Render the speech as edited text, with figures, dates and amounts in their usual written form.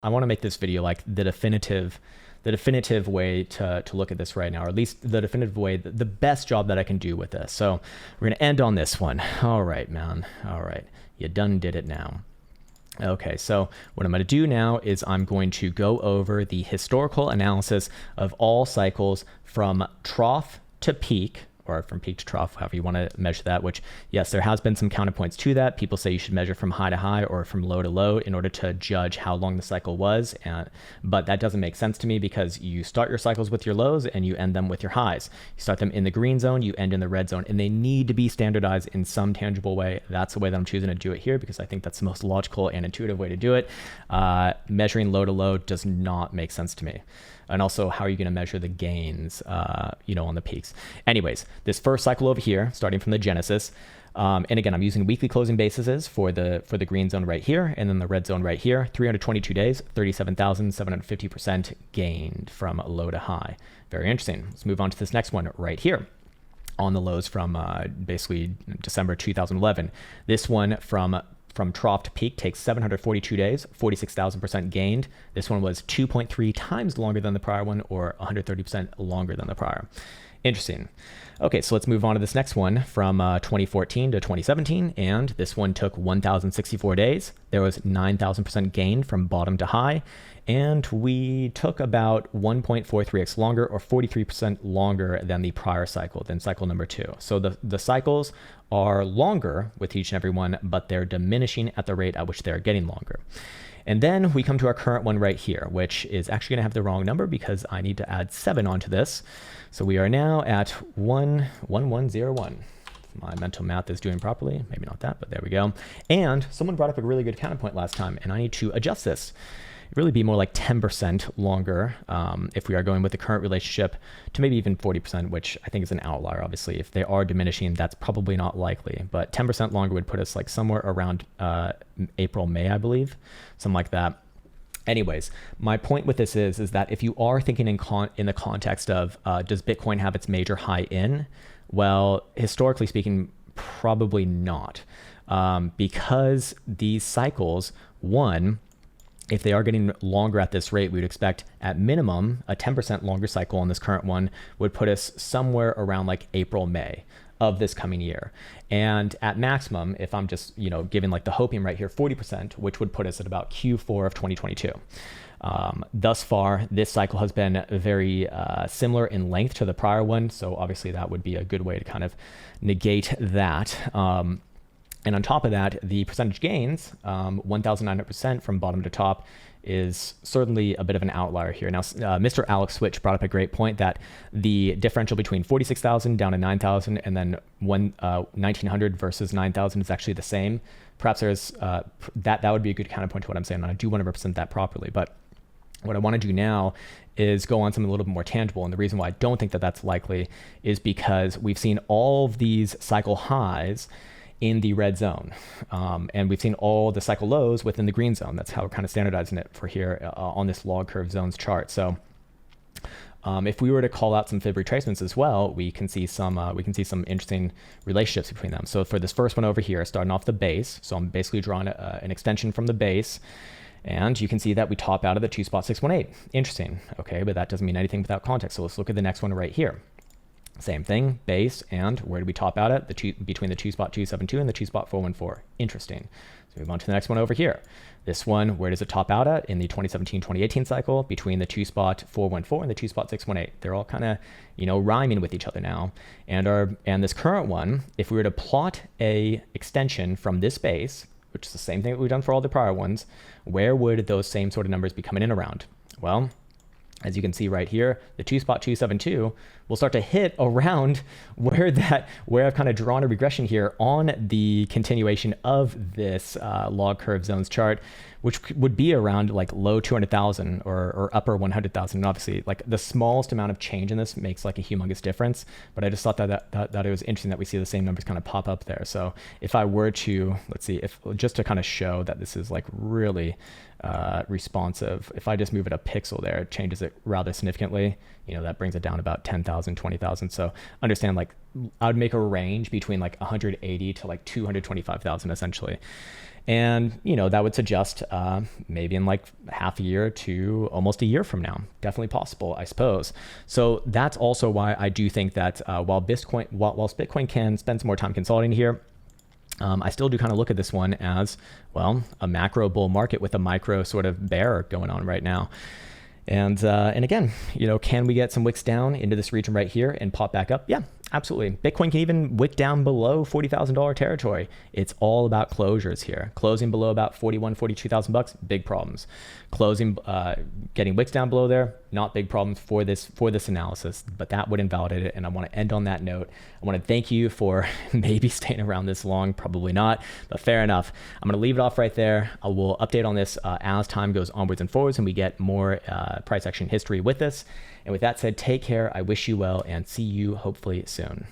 I want to make this video like the definitive way to look at this right now, or at least the definitive way, the best job that I can do with this. So we're going to end on this one. All right, man. All right. You done did it now. Okay, so what I'm going to do now is I'm going to go over the historical analysis of all cycles from trough to peak, or from peak to trough, however you want to measure that, which, yes, there has been some counterpoints to that. People say you should measure from high to high or from low to low in order to judge how long the cycle was. But that doesn't make sense to me, because you start your cycles with your lows and you end them with your highs. You start them in the green zone, you end in the red zone, and they need to be standardized in some tangible way. That's the way that I'm choosing to do it here, because I think that's the most logical and intuitive way to do it. Measuring low to low does not make sense to me. And also, how are you going to measure the gains, on the peaks? Anyways, this first cycle over here, starting from the genesis, and again, I'm using weekly closing bases for the green zone right here, and then the red zone right here. 322 days, 37,750% gained from low to high. Very interesting. Let's move on to this next one right here, on the lows from basically December 2011. This one from trough to peak takes 742 days, 46,000% gained. This one was 2.3 times longer than the prior one, or 130% longer than the prior. Interesting. Okay, so let's move on to this next one from 2014 to 2017, and this one took 1,064 days. There was 9,000% gain from bottom to high, and we took about 1.43x longer, or 43% longer than the prior cycle, than cycle number 2. So the cycles are longer with each and every one, but they're diminishing at the rate at which they're getting longer. And then we come to our current one right here, which is actually going to have the wrong number because I need to add 7 onto this. So we are now at 11101. My mental math is doing properly. Maybe not that, but there we go. And someone brought up a really good counterpoint last time, and I need to adjust this. It'd really be more like 10% longer if we are going with the current relationship, to maybe even 40%, which I think is an outlier, obviously. If they are diminishing, that's probably not likely. But 10% longer would put us like somewhere around April, May, I believe, something like that. Anyways, my point with this is that if you are thinking in the context of does Bitcoin have its major high in? Well, historically speaking, probably not. Because these cycles, one, if they are getting longer at this rate, we would expect at minimum a 10% longer cycle on this current one would put us somewhere around like April, May of this coming year. And at maximum, if I'm just, giving like the hoping right here, 40%, which would put us at about Q4 of 2022. Thus far, this cycle has been very similar in length to the prior one. So obviously that would be a good way to kind of negate that. And on top of that, the percentage gains, 1,900% from bottom to top, is certainly a bit of an outlier here. Now, Mr. Alex Switch brought up a great point that the differential between 46,000 down to 9,000 and then 1,900 versus 9,000 is actually the same. Perhaps there's that would be a good counterpoint to what I'm saying, and I do want to represent that properly. But what I want to do now is go on something a little bit more tangible. And the reason why I don't think that that's likely is because we've seen all of these cycle highs in the red zone. And we've seen all the cycle lows within the green zone. That's how we're kind of standardizing it for here on this log curve zones chart. So if we were to call out some fib retracements as well, we can see some interesting relationships between them. So for this first one over here, starting off the base, so I'm basically drawing an extension from the base, and you can see that we top out at the 2.618. Interesting. Okay, but that doesn't mean anything without context. So let's look at the next one right here. Same thing, base, and where do we top out at? Between the 2.272 and the 2.414. Interesting. So move on to the next one over here. This one, where does it top out at? In the 2017-2018 cycle, between the 2.414 and the 2.618. They're all kind of, rhyming with each other now. And this current one, if we were to plot a extension from this base, which is the same thing that we've done for all the prior ones, where would those same sort of numbers be coming in around? Well, as you can see right here, the 2.272 will start to hit around where I've kind of drawn a regression here on the continuation of this log curve zones chart, which would be around like low 200,000 or upper 100,000. And obviously, like the smallest amount of change in this makes like a humongous difference. But I just thought that it was interesting that we see the same numbers kind of pop up there. So if I were to, let's see, if just to kind of show that this is like really responsive, if I just move it a pixel there, it changes it rather significantly. That brings it down about 10,000 10,000, 20,000. So understand, like, I would make a range between like 180 to like 225,000 essentially. And, you know, that would suggest maybe in like half a year to almost a year from now. Definitely possible, I suppose. So that's also why I do think that whilst Bitcoin can spend some more time consolidating here, I still do kind of look at this one as, well, a macro bull market with a micro sort of bear going on right now. And again, you know, can we get some wicks down into this region right here and pop back up? Yeah, absolutely. Bitcoin can even wick down below $40,000 territory. It's all about closures here. Closing below about 41, 42,000 bucks, big problems. Closing, getting wicks down below there, not big problems for this analysis, but that would invalidate it. And I want to end on that note. I want to thank you for maybe staying around this long, probably not, but fair enough. I'm going to leave it off right there. I will update on this as time goes onwards and forwards and we get more price action history with this. And with that said, take care. I wish you well and see you hopefully soon.